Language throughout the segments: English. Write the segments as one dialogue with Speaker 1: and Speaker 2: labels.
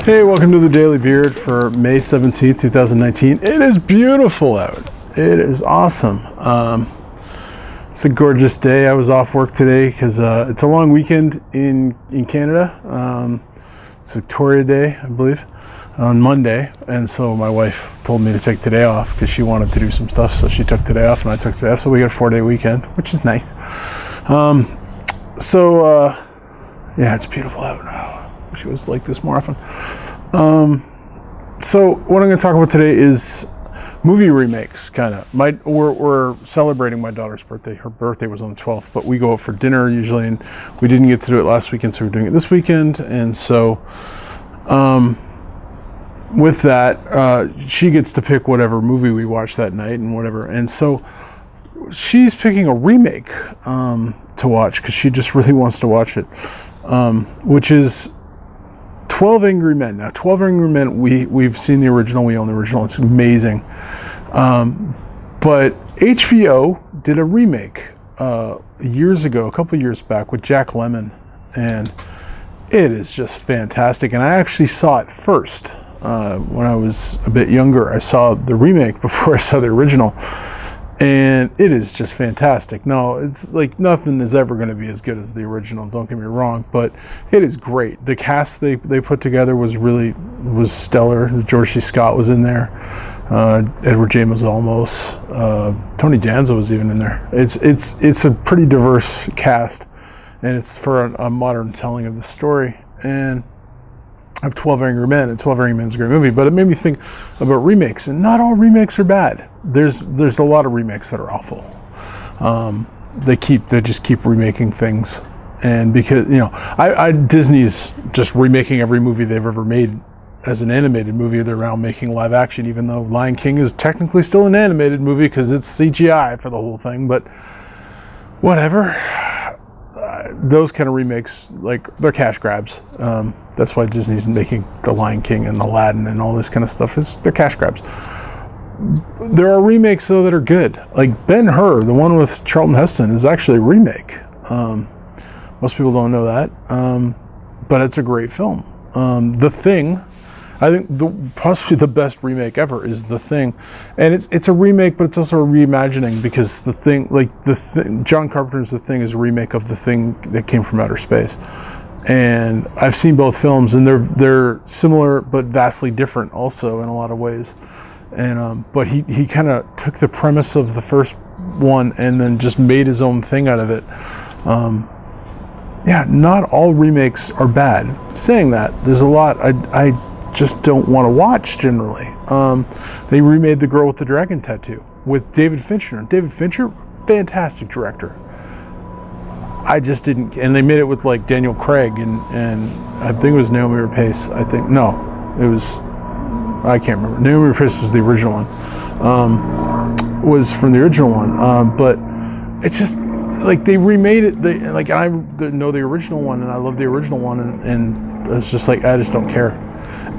Speaker 1: Hey, welcome to the Daily Beard for May 17th, 2019. It is beautiful out. It is awesome. It's a gorgeous day. I was off work today because it's a long weekend in Canada. It's Victoria Day, I believe, on Monday. And so my wife told me to take today off because she wanted to do some stuff. So she took today off and I took today off. So we got a 4-day weekend, which is nice. Yeah, it's beautiful out now. Wish it was like this more often. So what I'm going to talk about today is movie remakes, kind of. We're celebrating my daughter's birthday. Her birthday was on the 12th, but we go out for dinner usually, and we didn't get to do it last weekend, so we're doing it this weekend. And so with that, she gets to pick whatever movie we watch that night and whatever. And so she's picking a remake to watch because she just really wants to watch it, which is 12 Angry Men. Now, 12 Angry Men, we've seen the original. We own the original. It's amazing. But HBO did a remake years ago, a couple years back, with Jack Lemmon, and it is just fantastic. And I actually saw it first when I was a bit younger. I saw the remake before I saw the original, and it is just fantastic. No, it's like nothing is ever going to be as good as the original, don't get me wrong, but it is great. The cast they put together was stellar. George C. Scott was in there, Edward James Olmos, Tony Danza was even in there. It's a pretty diverse cast, and it's for a modern telling of the story. And I have 12 Angry Men, and 12 Angry Men is a great movie, but it made me think about remakes, and not all remakes are bad. There's a lot of remakes that are awful. They just keep remaking things, and because Disney's just remaking every movie they've ever made as an animated movie. They're now making live action, even though Lion King is technically still an animated movie because it's CGI for the whole thing. But whatever. Those kind of remakes, like, they're cash grabs. That's why Disney's making The Lion King and Aladdin and all this kind of stuff. They're cash grabs. There are remakes, though, that are good. Like Ben-Hur, the one with Charlton Heston, is actually a remake. Most people don't know that, but it's a great film. The Thing, I think possibly the best remake ever is The Thing, and it's a remake, but it's also a reimagining because John Carpenter's The Thing is a remake of The Thing that came from outer space, and I've seen both films, and they're similar but vastly different also in a lot of ways, and but he kind of took the premise of the first one and then just made his own thing out of it. Yeah, not all remakes are bad. Saying that, there's a lot I just don't want to watch generally. They remade The Girl with the Dragon Tattoo with David Fincher. David Fincher, fantastic director. I just didn't, and they made it with like Daniel Craig and I think it was Naomi Rapace. I can't remember. Naomi Rapace was the original one. Was from the original one, but it's just like they remade it. I know the original one and I love the original one, and it's just like I just don't care.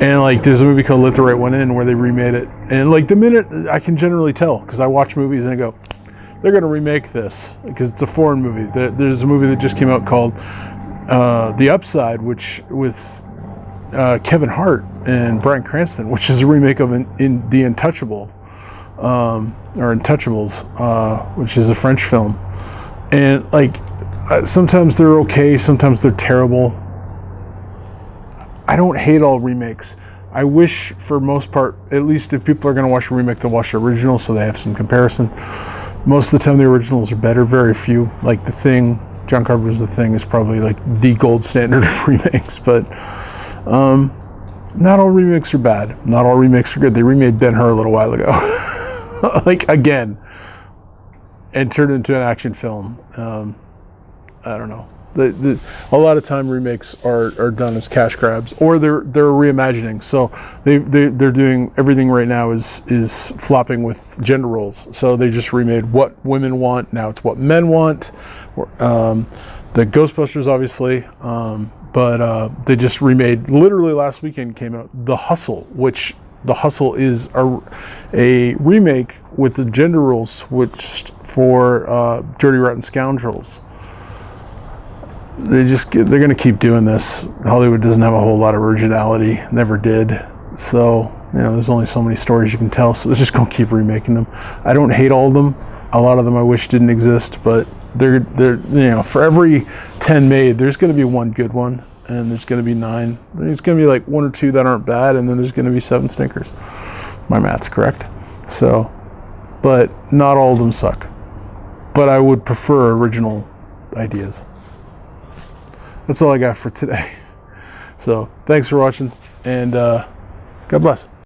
Speaker 1: And like there's a movie called Let the Right One In where they remade it, and like the minute I can generally tell because I watch movies and I go, they're going to remake this because it's a foreign movie. There's a movie that just came out called The Upside, which with Kevin Hart and Bryan Cranston, which is a remake of in The Untouchable, or Untouchables, which is a French film. And like sometimes they're okay, sometimes they're terrible. I don't hate all remakes. I wish, for most part, at least if people are going to watch a remake, they'll watch the original so they have some comparison. Most of the time, the originals are better. Very few, like The Thing, John Carpenter's The Thing is probably like the gold standard of remakes. But not all remakes are bad. Not all remakes are good. They remade Ben-Hur a little while ago, like again, and turned it into an action film. I don't know. A lot of time remakes are done as cash grabs, or they're reimagining. So they're doing everything right now is flopping with gender roles. So they just remade what women want, now it's what men want. The Ghostbusters, obviously, but they just remade. Literally last weekend came out The Hustle, which The Hustle is a remake with the gender roles switched for Dirty Rotten Scoundrels. they're going to keep doing this. Hollywood doesn't have a whole lot of originality, never did. So, you know, there's only so many stories you can tell, so they're just going to keep remaking them. I don't hate all of them. A lot of them I wish didn't exist, but they're you know, for every 10 made, there's going to be one good one, and there's going to be 9. There's going to be like 1 or 2 that aren't bad, and then there's going to be 7 stinkers. My math's correct. So, but not all of them suck. But I would prefer original ideas. That's all I got for today. So, thanks for watching, and God bless.